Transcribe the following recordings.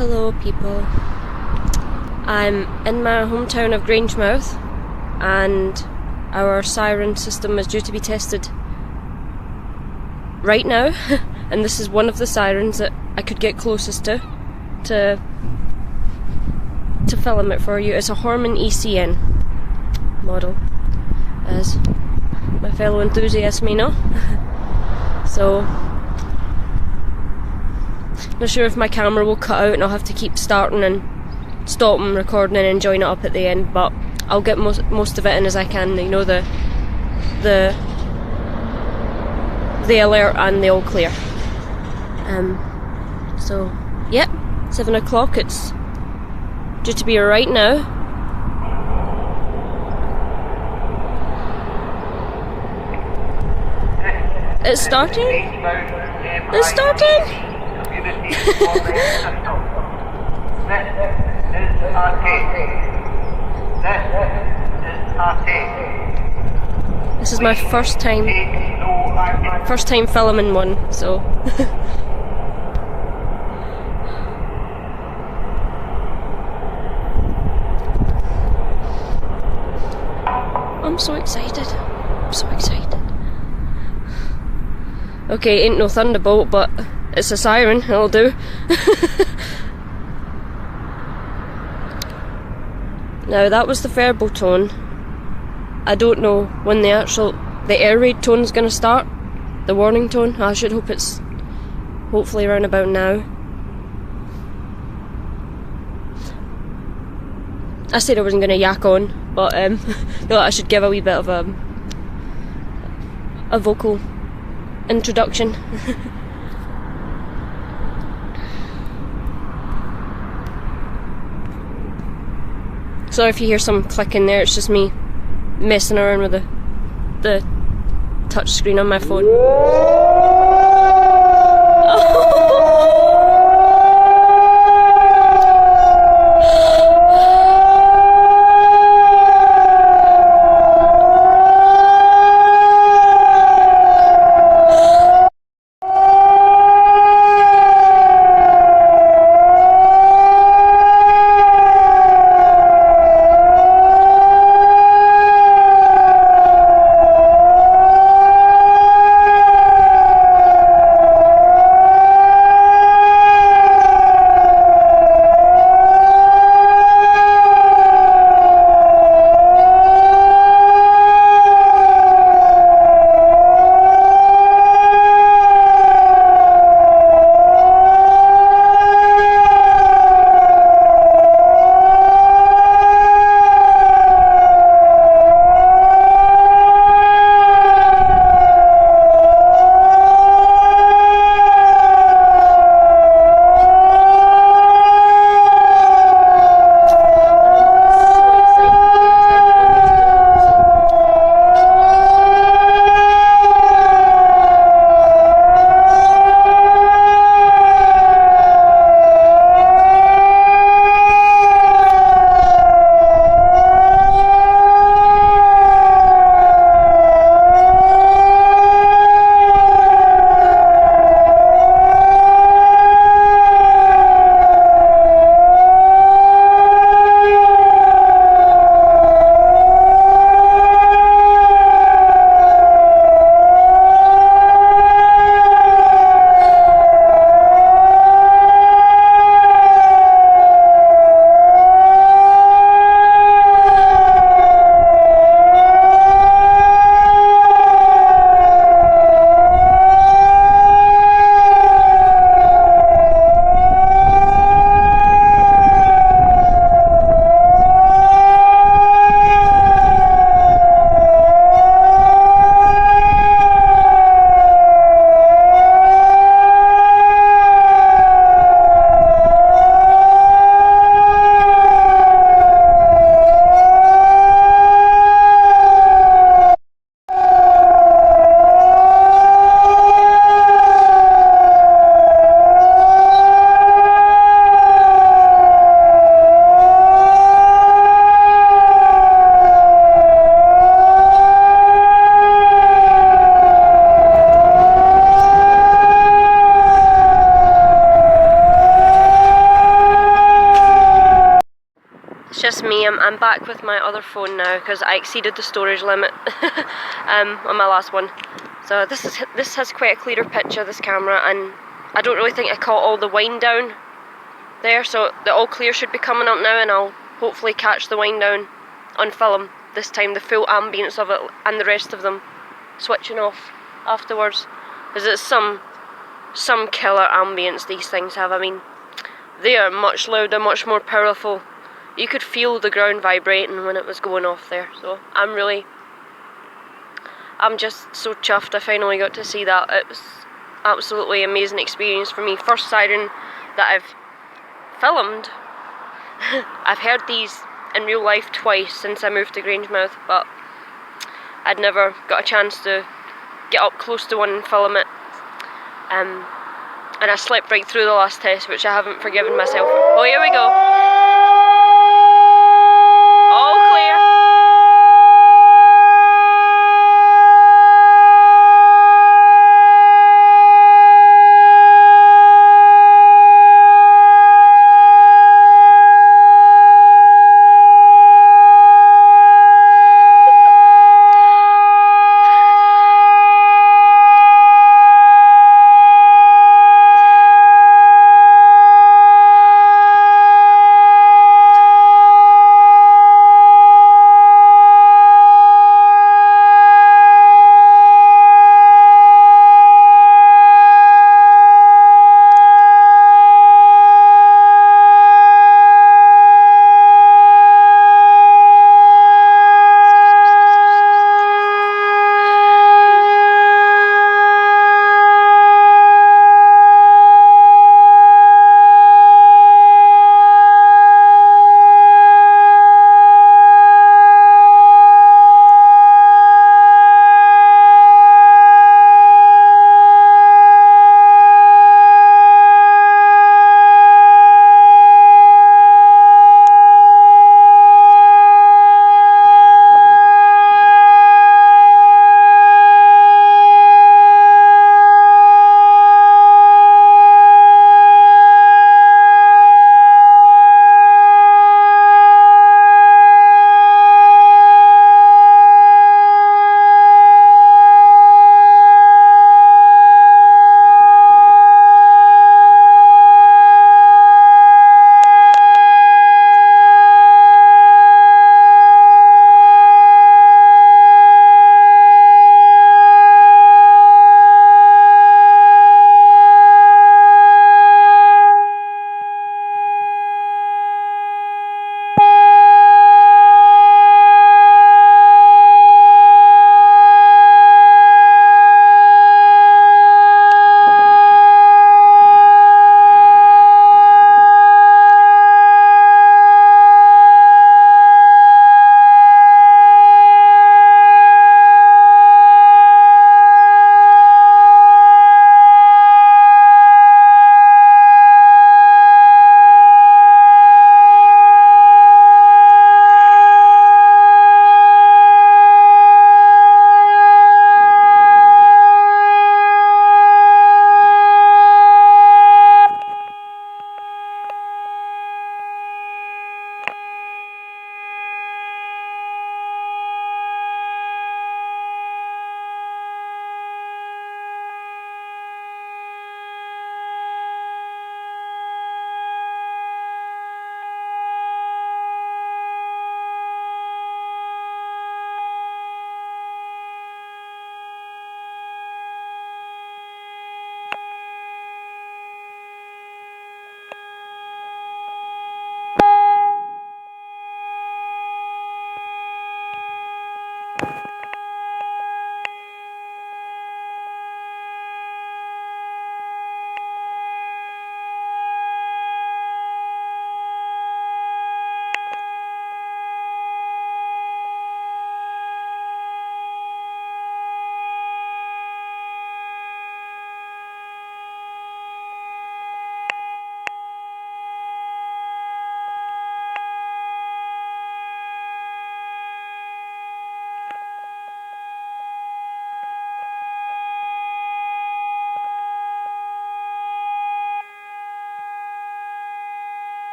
Hello people, I'm in my hometown of Grangemouth and our siren system is due to be tested right now and this is one of the sirens that I could get closest to film it for you. It's a Hörmann ECN model, as my fellow enthusiasts may know. So not sure if my camera will cut out and I'll have to keep starting and stopping recording and then join it up at the end, but I'll get most of it in as I can, you know, the alert and the all clear. So yep, 7 o'clock, it's due to be right now. It's starting? It's starting? This is my first time filming one, so I'm so excited. I'm so excited. Okay, ain't no thunderbolt, but it's a siren, it'll do. Now that was the verbal tone. I don't know when the air raid tone is going to start, the warning tone. I should hope it's hopefully around about now. I said I wasn't going to yak on, but I should give a wee bit of a vocal introduction. Sorry if you hear some clicking there, it's just me messing around with the touch screen on my phone. me, I'm back with my other phone now because I exceeded the storage limit on my last one. So this has quite a clearer picture, this camera, and I don't really think I caught all the wind down there, so the all clear should be coming up now, and I'll hopefully catch the wind down on film this time, the full ambience of it, and the rest of them switching off afterwards, because it's some killer ambience these things have. I mean, they are much louder, much more powerful. You could feel the ground vibrating when it was going off there, so I'm just so chuffed I finally got to see that. It was absolutely amazing experience for me. First siren that I've filmed. I've heard these in real life twice since I moved to Grangemouth, but I'd never got a chance to get up close to one and film it. And I slept right through the last test, which I haven't forgiven myself. Oh, here we go. All clear.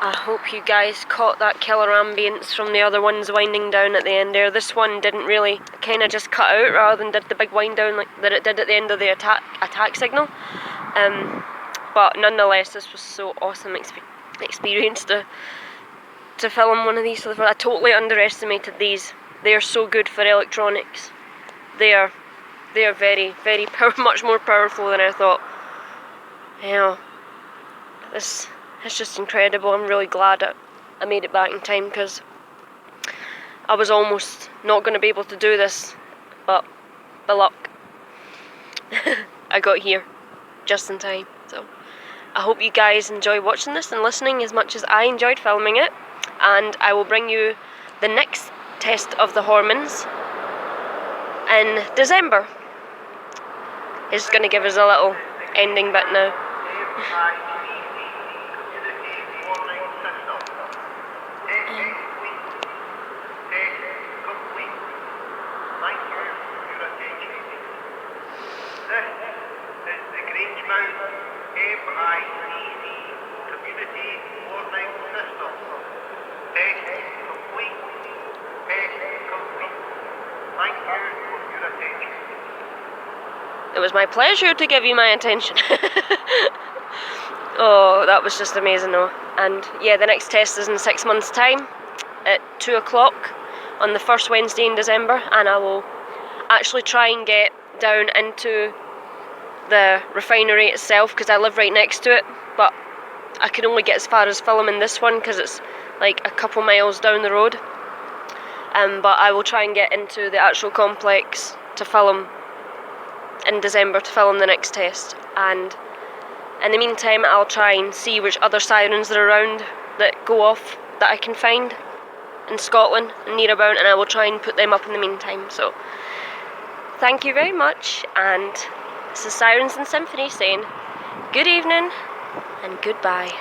I hope you guys caught that killer ambience from the other ones winding down at the end there. This one didn't really, kind of just cut out rather than did the big wind down like that it did at the end of the attack signal. But nonetheless, this was so awesome experience to film one of these. I totally underestimated these. They are so good for electronics. They are very, very much more powerful than I thought. You know, this is just incredible. I'm really glad I made it back in time, because I was almost not going to be able to do this, but by luck I got here just in time. So I hope you guys enjoy watching this and listening as much as I enjoyed filming it, and I will bring you the next test of the Hörmanns in December. It's going to give us a little ending bit now. This is the Grangemouth ECN community warning system. Test complete. Test complete. Thank you for your attention. It was my pleasure to give you my attention. Oh, that was just amazing though. And yeah, the next test is in 6 months' time at 2 o'clock on the first Wednesday in December, and I will actually try and get down into the refinery itself, because I live right next to it, but I can only get as far as filming this one because it's like a couple miles down the road. But I will try and get into the actual complex to film in December, to film the next test. And in the meantime, I'll try and see which other sirens are around that go off that I can find in Scotland and near about, and I will try and put them up in the meantime. So thank you very much, and this is Sirens and Symphony saying good evening and goodbye.